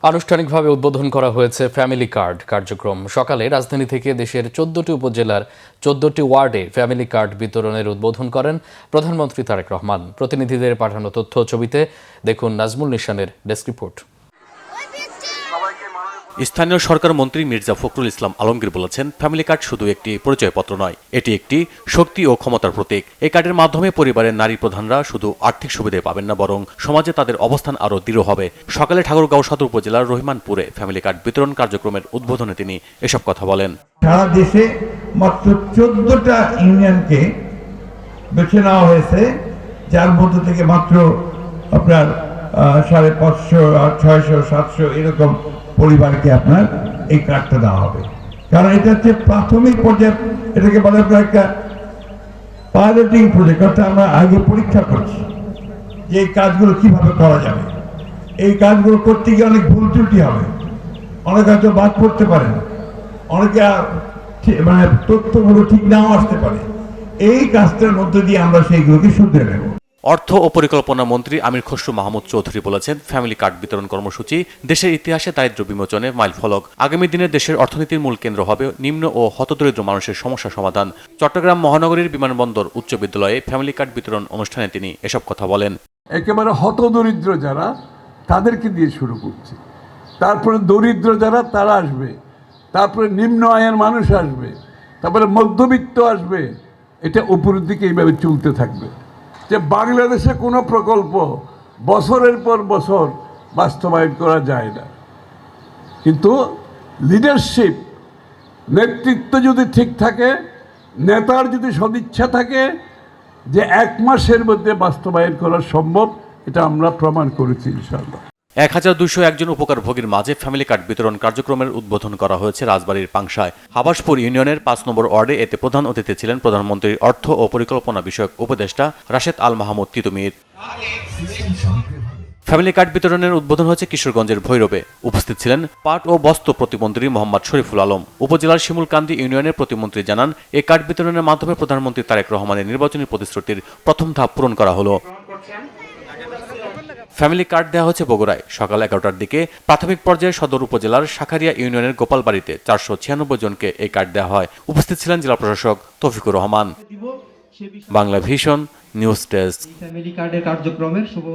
আনুষ্ঠানিকভাবে উদ্বোধন করা হয়েছে ফ্যামিলি কার্ড কার্যক্রম। সকালে রাজধানী থেকে দেশের ১৪টি উপজেলার ১৪টি ওয়ার্ডে ফ্যামিলি কার্ড বিতরণের উদ্বোধন করেন প্রধানমন্ত্রী তারেক রহমান। প্রতিনিধিদের পাঠানো তথ্য ছবিতে দেখুন নাজমুল নিশানের ডেস্ক রিপোর্ট। স্থানীয় সরকার মন্ত্রী মির্জা ফখরুল ইসলাম আলমগীর বলেছেন, ফ্যামিলি কার্ড শুধু একটি পরিচয়পত্র নয়, এটি একটি শক্তি ও ক্ষমতার প্রতীক। এই কার্ডের মাধ্যমে পরিবারের নারী প্রধানরা শুধু আর্থিক সুবিধা পাবেন না, বরং সমাজে তাদের অবস্থান আরও দৃঢ় হবে। সকালে ঠাকুরগাঁও সদর উপজেলার রহিমানপুরে ফ্যামিলি কার্ড বিতরণ কার্যক্রমের উদ্বোধনে তিনি এসব কথা বলেন। সারা দেশে মাত্র 14টা ইউনিয়নকে বেছে নেওয়া হয়েছে, যার মধ্যে থেকে মাত্র আপনার 550, 600, 700 এরকম পরিবারকে আপনার এই কার্ডটা দেওয়া হবে। কারণ এটা হচ্ছে প্রাথমিক পর্যায়ে, এটাকে বলে আপনার একটা পাইলটিং প্রজেক্ট, অর্থাৎ আমরা আগে পরীক্ষা করছি যে এই কাজগুলো কিভাবে করা যাবে। এই কাজগুলো করতে গিয়ে অনেক ভুল ত্রুটি হবে, অনেক হয়তো বাদ পড়তে পারেন, অনেকে মানে তথ্যগুলো ঠিক নাও আসতে পারে। এই কাজটার মধ্য দিয়ে আমরা সেইগুলোকে শুধরে নেব। অর্থ ও পরিকল্পনা মন্ত্রী আমির খসরু মাহমুদ চৌধুরী বলেছেন, ফ্যামিলি কার্ড বিতরণ কর্মসূচি দেশের ইতিহাসে দারিদ্র্য বিমোচনে মাইলফলক। আগামী দিনে দেশের অর্থনীতির মূল কেন্দ্র হবে নিম্ন ও হতদরিদ্র মানুষের সমস্যা সমাধান। চট্টগ্রাম মহানগরীর বিমানবন্দর উচ্চ বিদ্যালয়ে ফ্যামিলি কার্ড বিতরণ অনুষ্ঠানে তিনি এসব কথা বলেন। একেবারে হতদরিদ্র যারা, তাদেরকে দিয়ে শুরু করছি, তারপরে দরিদ্র যারা তারা আসবে, তারপরে নিম্ন আয়ের মানুষ আসবে, তারপরে মধ্যবিত্ত আসবে। এটা উপরের দিকে এইভাবে চলতে থাকবে। যে বাংলাদেশে কোনো প্রকল্প বছরের পর বছর বাস্তবায়ন করা যায় না, কিন্তু লিডারশিপ, নেতৃত্ব যদি ঠিক থাকে, নেতার যদি সদিচ্ছা থাকে, যে 1 মাসের মধ্যে বাস্তবায়ন করা সম্ভব, এটা আমরা প্রমাণ করেছি ইনশাআল্লাহ। 1201 জন উপকারভোগীর মাঝে ফ্যামিলি কার্ড বিতরণ কার্যক্রমের উদ্বোধন করা হয়েছে রাজবাড়ীর পাংশায়। হাবাসপুর ইউনিয়নের 5 নম্বর ওয়ার্ডে এতে প্রধান অতিথি ছিলেন প্রধানমন্ত্রীর অর্থ ও পরিকল্পনা বিষয়ক উপদেষ্টা রাশেদ আল মাহমুদ তিতুমির। ফ্যামিলি কার্ড বিতরণের উদ্বোধন হয়েছে কিশোরগঞ্জের ভৈরবে। উপস্থিত ছিলেন পাট ও বস্ত্র প্রতিমন্ত্রী মোহাম্মদ শরীফুল আলম। উপজেলার শিমুলকান্দি ইউনিয়নের প্রতিমন্ত্রী জানান, এই কার্ড বিতরণের মাধ্যমে প্রধানমন্ত্রী তারেক রহমানের নির্বাচনী প্রতিশ্রুতির প্রথম ধাপ পূরণ করা হলো। ফ্যামিলি কার্ড দেওয়া হচ্ছে বগুড়ায়। সকাল 11টার দিকে প্রাথমিক পর্যায়ে সদর উপজেলার শাখারিয়া ইউনিয়নের গোপালবাড়িতে 496 জনকে এই কার্ড দেওয়া হয়। উপস্থিত ছিলেন জেলা প্রশাসক Toufiqur Rahman. Bangla vision news desk. Family কার্ডের কার্যক্রমের শুভ